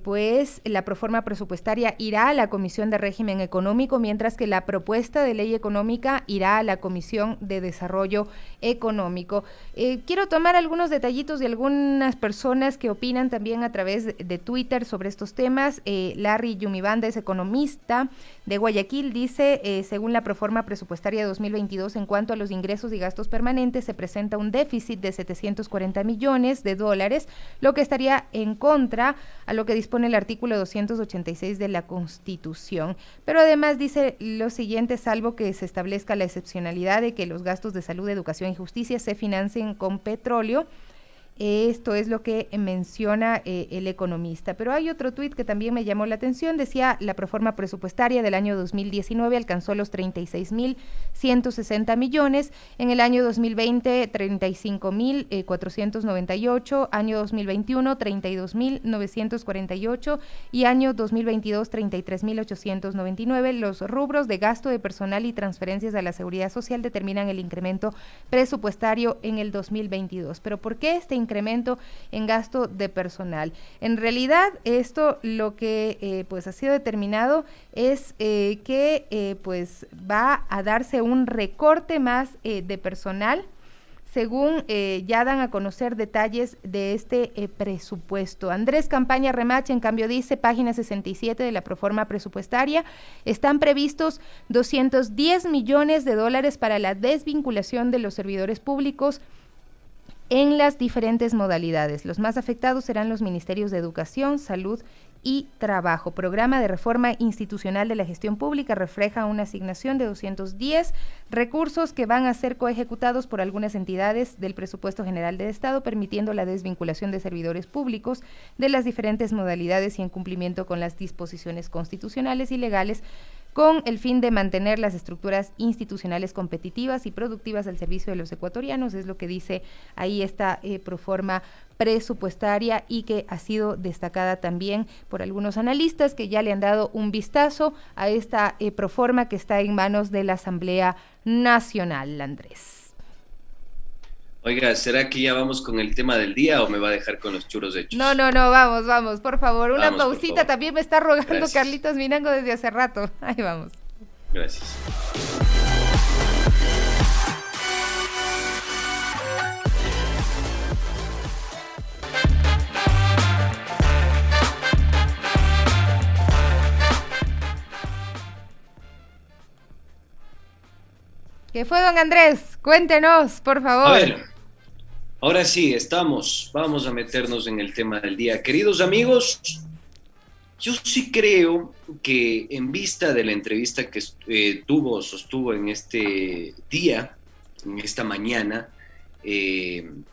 Pues la proforma presupuestaria irá a la Comisión de Régimen Económico, mientras que la propuesta de ley económica irá a la Comisión de Desarrollo Económico. Quiero tomar algunos detallitos de algunas personas que opinan también a través de Twitter sobre estos temas. Larry Yumibanda es economista de Guayaquil, dice, según la proforma presupuestaria 2022, en cuanto a los ingresos y gastos permanentes, se presenta un déficit de $740 millones, lo que estaría en contra a lo que dispone el artículo 286 de la Constitución. Pero además dice lo siguiente: salvo que se establezca la excepcionalidad de que los gastos de salud, educación y justicia se financien con petróleo. Esto es lo que menciona el economista. Pero hay otro tuit que también me llamó la atención. Decía, la proforma presupuestaria del año 2019 alcanzó los 36.160 millones. En el año 2020, 35.498. Año 2021, 32.948. Y año 2022, 33.899. Los rubros de gasto de personal y transferencias a la Seguridad Social determinan el incremento presupuestario en el 2022. ¿Pero por qué este incremento en gasto de personal? En realidad, esto lo que pues ha sido determinado es que pues va a darse un recorte más de personal, según ya dan a conocer detalles de este presupuesto. Andrés Campaña Remache, en cambio, dice, página 67 de la proforma presupuestaria, están previstos $210 millones para la desvinculación de los servidores públicos en las diferentes modalidades. Los más afectados serán los ministerios de Educación, Salud y Trabajo. Programa de reforma institucional de la gestión pública refleja una asignación de 210 recursos que van a ser coejecutados por algunas entidades del presupuesto general del Estado, permitiendo la desvinculación de servidores públicos de las diferentes modalidades y en cumplimiento con las disposiciones constitucionales y legales, con el fin de mantener las estructuras institucionales competitivas y productivas al servicio de los ecuatorianos. Es lo que dice ahí esta proforma presupuestaria, y que ha sido destacada también por algunos analistas que ya le han dado un vistazo a esta proforma que está en manos de la Asamblea Nacional. Andrés. Oiga, ¿será que ya vamos con el tema del día o me va a dejar con los churros hechos? No, vamos, por favor, una pausita, también me está rogando. Gracias. Carlitos Minango desde hace rato. Ahí vamos. Gracias. ¿Qué fue, don Andrés? Cuéntenos, por favor. A ver. Ahora sí, vamos a meternos en el tema del día. Queridos amigos, yo sí creo que en vista de la entrevista que sostuvo en este día, en esta mañana,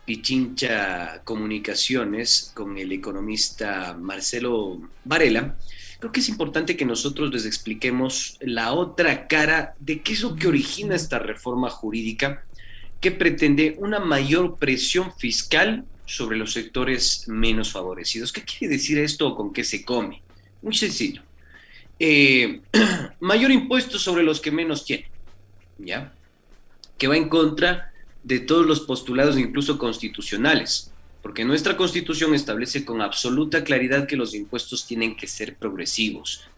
Pichincha Comunicaciones con el economista Marcelo Varela, creo que es importante que nosotros les expliquemos la otra cara de qué es lo que origina esta reforma jurídica que pretende una mayor presión fiscal sobre los sectores menos favorecidos. ¿Qué quiere decir esto o con qué se come? Muy sencillo. Mayor impuesto sobre los que menos tienen, ¿ya? Que va en contra de todos los postulados, incluso constitucionales, porque nuestra Constitución establece con absoluta claridad que los impuestos tienen que ser progresivos.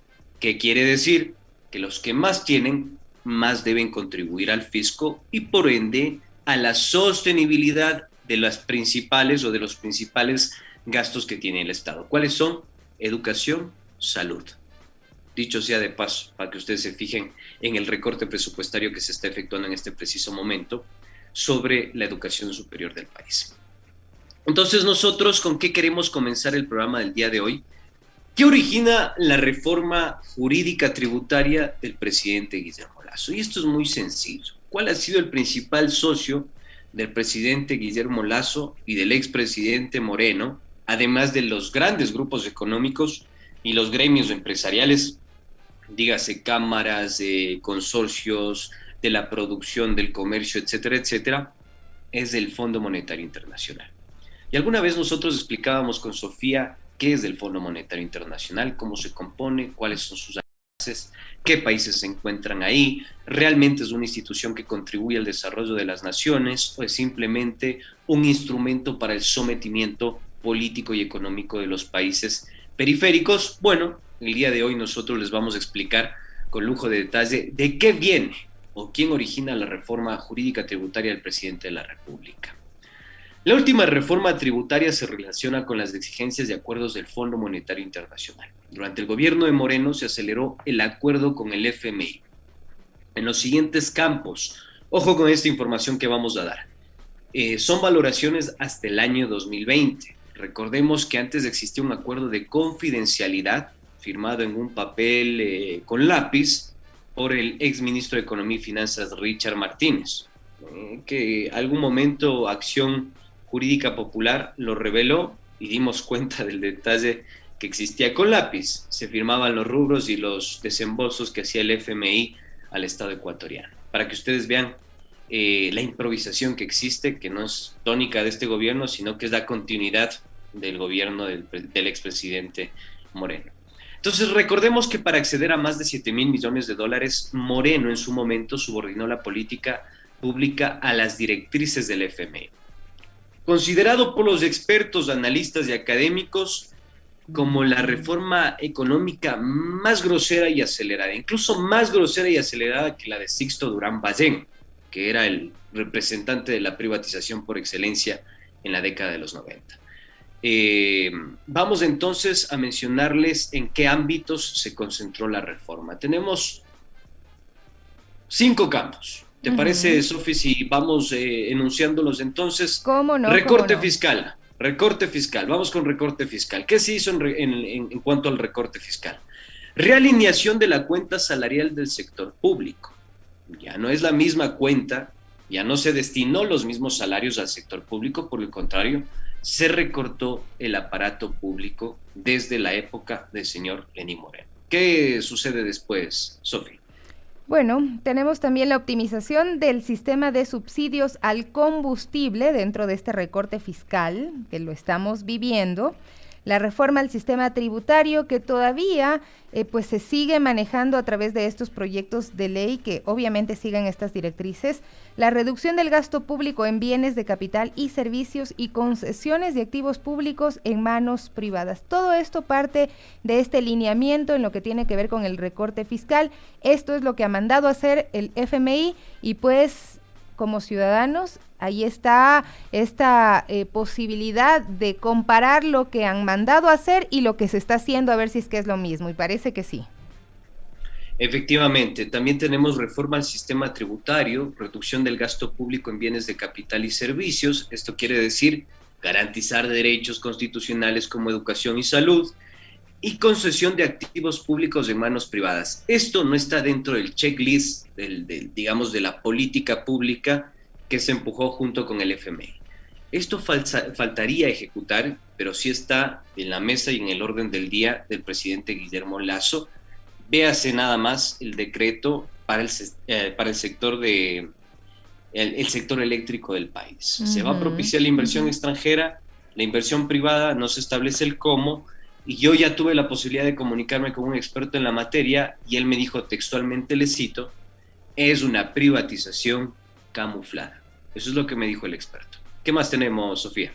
¿Qué quiere decir? Que los que más tienen, más deben contribuir al fisco y, por ende, a la sostenibilidad de las principales o de los principales gastos que tiene el Estado. ¿Cuáles son? Educación, salud. Dicho sea de paso, para que ustedes se fijen en el recorte presupuestario que se está efectuando en este preciso momento sobre la educación superior del país. Entonces, nosotros, ¿con qué queremos comenzar el programa del día de hoy? ¿Qué origina la reforma jurídica tributaria del presidente Guillermo Lasso? Y esto es muy sencillo. ¿Cuál ha sido el principal socio del presidente Guillermo Lasso y del expresidente Moreno, además de los grandes grupos económicos y los gremios empresariales dígase cámaras, consorcios, de la producción, del comercio, etcétera, etcétera, es del Fondo Monetario Internacional. Y alguna vez nosotros explicábamos con Sofía qué es el Fondo Monetario Internacional, cómo se compone, cuáles son sus bases, qué países se encuentran ahí, realmente es una institución que contribuye al desarrollo de las naciones o es simplemente un instrumento para el sometimiento político y económico de los países periféricos. Bueno, el día de hoy nosotros les vamos a explicar con lujo de detalle de qué viene o quién origina la reforma jurídica tributaria del presidente de la República. La última reforma tributaria se relaciona con las exigencias y acuerdos del Fondo Monetario Internacional. Durante el gobierno de Moreno se aceleró el acuerdo con el FMI en los siguientes campos. Ojo con esta información que vamos a dar. Son valoraciones hasta el año 2020. Recordemos que antes existía un acuerdo de confidencialidad firmado en un papel con lápiz por el exministro de Economía y Finanzas Richard Martínez, que algún momento Acción Jurídica Popular lo reveló y dimos cuenta del detalle que existía con lápiz. Se firmaban los rubros y los desembolsos que hacía el FMI al Estado ecuatoriano. Para que ustedes vean la improvisación que existe, que no es tónica de este gobierno, sino que es la continuidad del gobierno del expresidente Moreno. Entonces recordemos que para acceder a más de 7,000 millones de dólares, Moreno en su momento subordinó la política pública a las directrices del FMI. Considerado por los expertos, analistas y académicos como la reforma económica más grosera y acelerada, incluso más grosera y acelerada que la de Sixto Durán Ballén, que era el representante de la privatización por excelencia en la década de los 90. Vamos entonces a mencionarles en qué ámbitos se concentró la reforma. Tenemos 5 campos. ¿Te parece, Sofi, si vamos enunciándolos entonces? ¿Cómo no? Recorte fiscal. Recorte fiscal. Vamos con recorte fiscal. ¿Qué se hizo en cuanto al recorte fiscal? Realineación de la cuenta salarial del sector público. Ya no es la misma cuenta, ya no se destinó los mismos salarios al sector público, por el contrario, se recortó el aparato público desde la época del señor Lenín Moreno. ¿Qué sucede después, Sofía? Bueno, tenemos también la optimización del sistema de subsidios al combustible dentro de este recorte fiscal que lo estamos viviendo. La reforma al sistema tributario que todavía pues se sigue manejando a través de estos proyectos de ley que obviamente siguen estas directrices. La reducción del gasto público en bienes de capital y servicios y concesiones de activos públicos en manos privadas. Todo esto parte de este lineamiento en lo que tiene que ver con el recorte fiscal. Esto es lo que ha mandado a hacer el FMI y pues como ciudadanos, ahí está esta posibilidad de comparar lo que han mandado a hacer y lo que se está haciendo, a ver si es que es lo mismo, y parece que sí. Efectivamente, también tenemos reforma al sistema tributario, reducción del gasto público en bienes de capital y servicios. Esto quiere decir garantizar derechos constitucionales como educación y salud, y concesión de activos públicos en manos privadas. Esto no está dentro del checklist, digamos, de la política pública que se empujó junto con el FMI. Esto faltaría ejecutar, pero sí está en la mesa y en el orden del día del presidente Guillermo Lasso. Véase nada más el decreto para el sector el sector eléctrico del país. Se va a propiciar la inversión extranjera, la inversión privada, no se establece el cómo. Y yo ya tuve la posibilidad de comunicarme con un experto en la materia y él me dijo textualmente, le cito, es una privatización camuflada. Eso es lo que me dijo el experto. ¿Qué más tenemos, Sofía?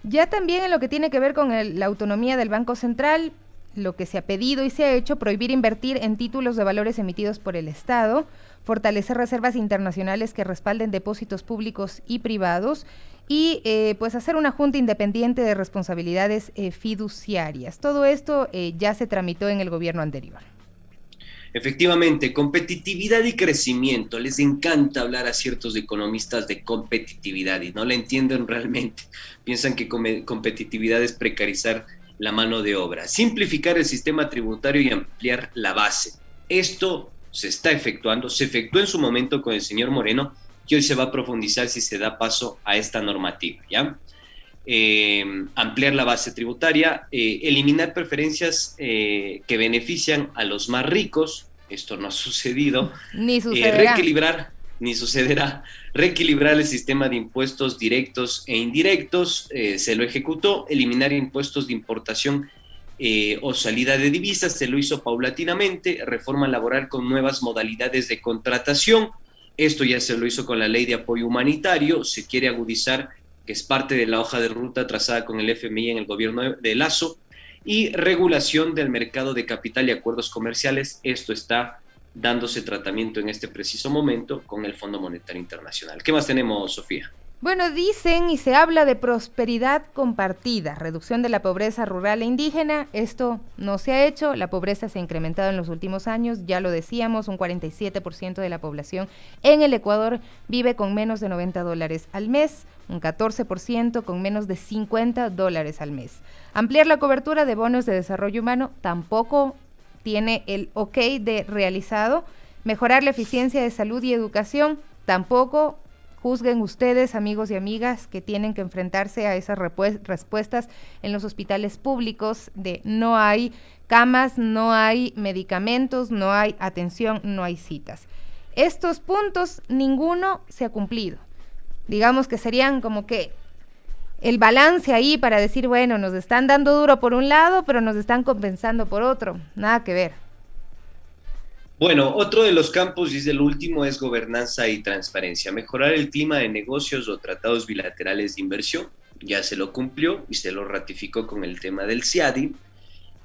Ya también en lo que tiene que ver con la autonomía del Banco Central, lo que se ha pedido y se ha hecho, prohibir invertir en títulos de valores emitidos por el Estado, fortalecer reservas internacionales que respalden depósitos públicos y privados, y pues hacer una junta independiente de responsabilidades fiduciarias. Todo esto ya se tramitó en el gobierno anterior. Efectivamente, competitividad y crecimiento. Les encanta hablar a ciertos economistas de competitividad y no la entienden realmente. Piensan que competitividad es precarizar la mano de obra. Simplificar el sistema tributario y ampliar la base. Esto se está efectuando, se efectuó en su momento con el señor Moreno, y hoy se va a profundizar si se da paso a esta normativa, ¿ya? Ampliar la base tributaria, eliminar preferencias que benefician a los más ricos, esto no ha sucedido. Ni sucederá. Reequilibrar el sistema de impuestos directos e indirectos, se lo ejecutó. Eliminar impuestos de importación o salida de divisas, se lo hizo paulatinamente. Reforma laboral con nuevas modalidades de contratación, esto ya se lo hizo con la ley de apoyo humanitario. Se quiere agudizar, que es parte de la hoja de ruta trazada con el FMI en el gobierno de Lasso. Y regulación del mercado de capital y acuerdos comerciales, esto está dándose tratamiento en este preciso momento con el Fondo Monetario Internacional. ¿Qué más tenemos, Sofía? Bueno, dicen y se habla de prosperidad compartida, reducción de la pobreza rural e indígena. Esto no se ha hecho, la pobreza se ha incrementado en los últimos años, ya lo decíamos, un 47% de la población en el Ecuador vive con menos de $90 al mes, un 14% con menos de $50 al mes. Ampliar la cobertura de bonos de desarrollo humano tampoco tiene el ok de realizado. Mejorar la eficiencia de salud y educación tampoco. Juzguen ustedes, amigos y amigas, que tienen que enfrentarse a esas respuestas en los hospitales públicos de no hay camas, no hay medicamentos, no hay atención, no hay citas. Estos puntos, ninguno se ha cumplido. Digamos que serían como que el balance ahí para decir, bueno, nos están dando duro por un lado, pero nos están compensando por otro. Nada que ver. Bueno, otro de los campos, y es el último, es gobernanza y transparencia. Mejorar el clima de negocios o tratados bilaterales de inversión. Ya se lo cumplió y se lo ratificó con el tema del CIADI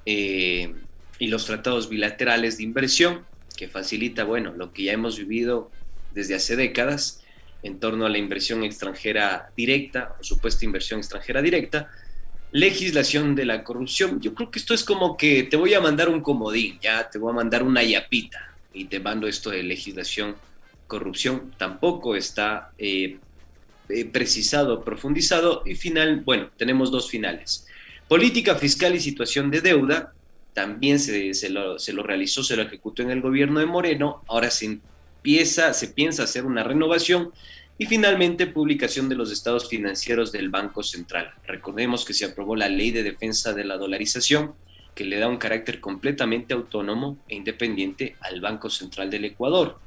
y los tratados bilaterales de inversión, que facilita, bueno, lo que ya hemos vivido desde hace décadas en torno a la inversión extranjera directa o supuesta inversión extranjera directa. Legislación de la corrupción. Yo creo que esto es como que te voy a mandar un comodín, ya te voy a mandar una yapita y te mando esto de legislación, corrupción. Tampoco está precisado, profundizado. Y tenemos dos finales. Política fiscal y situación de deuda. También se lo realizó, se lo ejecutó en el gobierno de Moreno. Ahora se piensa hacer una renovación. Y finalmente, publicación de los estados financieros del Banco Central. Recordemos que se aprobó la Ley de Defensa de la Dolarización, que le da un carácter completamente autónomo e independiente al Banco Central del Ecuador.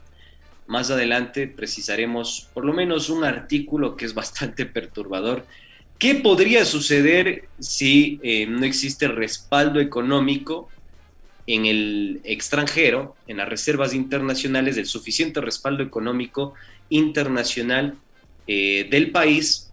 Más adelante precisaremos por lo menos un artículo que es bastante perturbador. ¿Qué podría suceder si no existe respaldo económico en el extranjero, en las reservas internacionales, del suficiente respaldo económico internacional del país?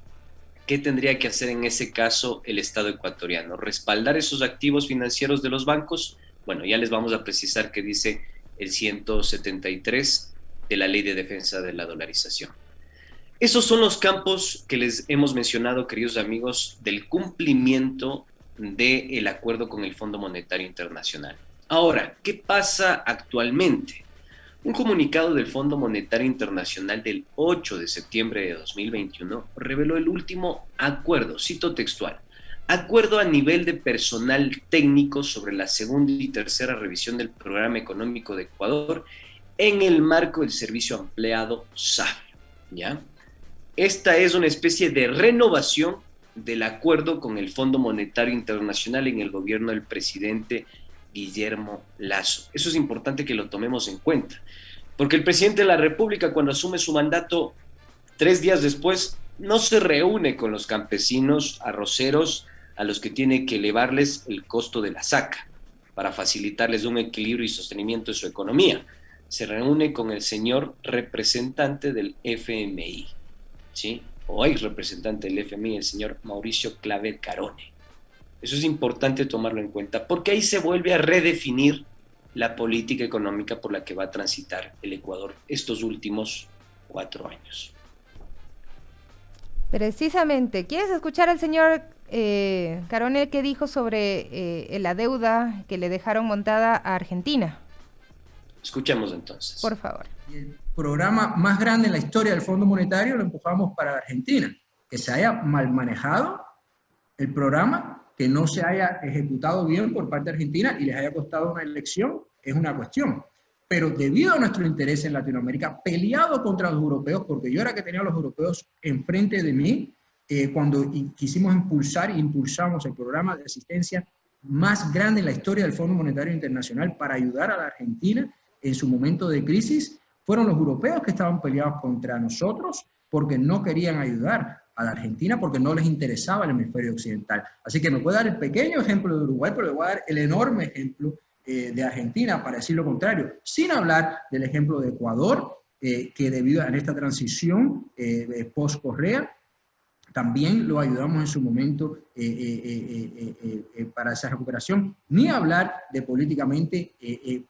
¿Qué tendría que hacer en ese caso el Estado ecuatoriano? ¿Respaldar esos activos financieros de los bancos? Bueno, ya les vamos a precisar qué dice el 173 de la Ley de Defensa de la Dolarización. Esos son los campos que les hemos mencionado, queridos amigos, del cumplimiento del acuerdo con el Fondo Monetario Internacional. Ahora, ¿qué pasa actualmente? Un comunicado del Fondo Monetario Internacional del 8 de septiembre de 2021 reveló el último acuerdo, cito textual, acuerdo a nivel de personal técnico sobre la segunda y tercera revisión del Programa Económico de Ecuador en el marco del servicio ampliado SAF, ¿ya? Esta es una especie de renovación del acuerdo con el Fondo Monetario Internacional en el gobierno del presidente Guillermo Lasso. Eso es importante que lo tomemos en cuenta, porque el presidente de la República, cuando asume su mandato 3 días después, no se reúne con los campesinos arroceros a los que tiene que elevarles el costo de la saca para facilitarles un equilibrio y sostenimiento de su economía. Se reúne con el señor representante del FMI, ¿sí? O ex representante del FMI, el señor Mauricio Claver Carone. Eso es importante tomarlo en cuenta, porque ahí se vuelve a redefinir la política económica por la que va a transitar el Ecuador estos últimos 4 años. Precisamente, ¿quieres escuchar al señor Carone qué dijo sobre la deuda que le dejaron montada a Argentina? Escuchemos entonces. Por favor. El programa más grande en la historia del Fondo Monetario lo empujamos para Argentina. Que se haya mal manejado el programa, que no se haya ejecutado bien por parte de Argentina y les haya costado una elección, es una cuestión. Pero debido a nuestro interés en Latinoamérica, peleado contra los europeos, porque yo era que tenía a los europeos enfrente de mí, cuando quisimos impulsamos el programa de asistencia más grande en la historia del Fondo Monetario Internacional para ayudar a la Argentina, en su momento de crisis, fueron los europeos que estaban peleados contra nosotros porque no querían ayudar a la Argentina, porque no les interesaba el hemisferio occidental. Así que me puedo dar el pequeño ejemplo de Uruguay, pero le voy a dar el enorme ejemplo de Argentina para decir lo contrario, sin hablar del ejemplo de Ecuador, que debido a esta transición post-Correa, también lo ayudamos en su momento para esa recuperación, ni hablar de políticamente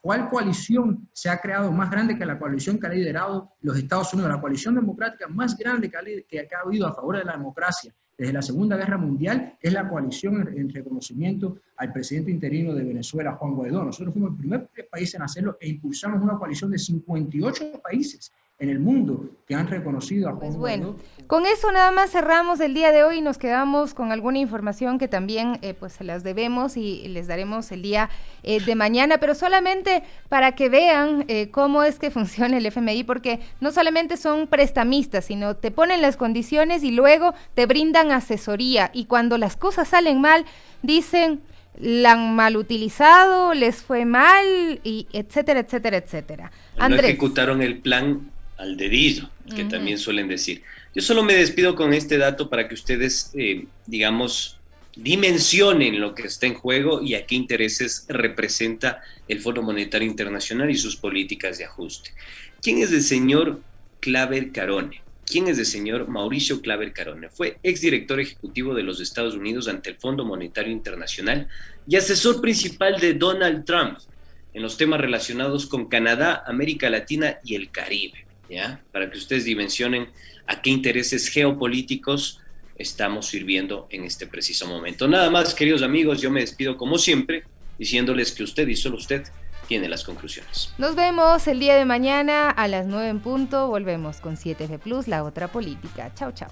cuál coalición se ha creado más grande que la coalición que ha liderado los Estados Unidos, la coalición democrática más grande que ha habido a favor de la democracia desde la Segunda Guerra Mundial, es la coalición en reconocimiento al presidente interino de Venezuela, Juan Guaidó. Nosotros fuimos el primer país en hacerlo e impulsamos una coalición de 58 países en el mundo que han reconocido a Juan Guaidó. Con eso nada más cerramos el día de hoy y nos quedamos con alguna información que también pues se las debemos y les daremos el día de mañana, pero solamente para que vean cómo es que funciona el FMI, porque no solamente son prestamistas, sino te ponen las condiciones y luego te brindan asesoría, y cuando las cosas salen mal, dicen la han mal utilizado, les fue mal, y etcétera, etcétera, etcétera. No ejecutaron el plan al dedillo, que también suelen decir. Yo solo me despido con este dato para que ustedes, digamos, dimensionen lo que está en juego y a qué intereses representa el Fondo Monetario Internacional y sus políticas de ajuste. ¿Quién es el señor Claver Carone? ¿Quién es el señor Mauricio Claver Carone? Fue exdirector ejecutivo de los Estados Unidos ante el Fondo Monetario Internacional y asesor principal de Donald Trump en los temas relacionados con Canadá, América Latina y el Caribe. ¿Ya? Para que ustedes dimensionen a qué intereses geopolíticos estamos sirviendo en este preciso momento. Nada más, queridos amigos, yo me despido como siempre, diciéndoles que usted y solo usted tiene las conclusiones. Nos vemos el día de mañana a las 9 en punto, volvemos con 7F Plus, la otra política. Chao, chao.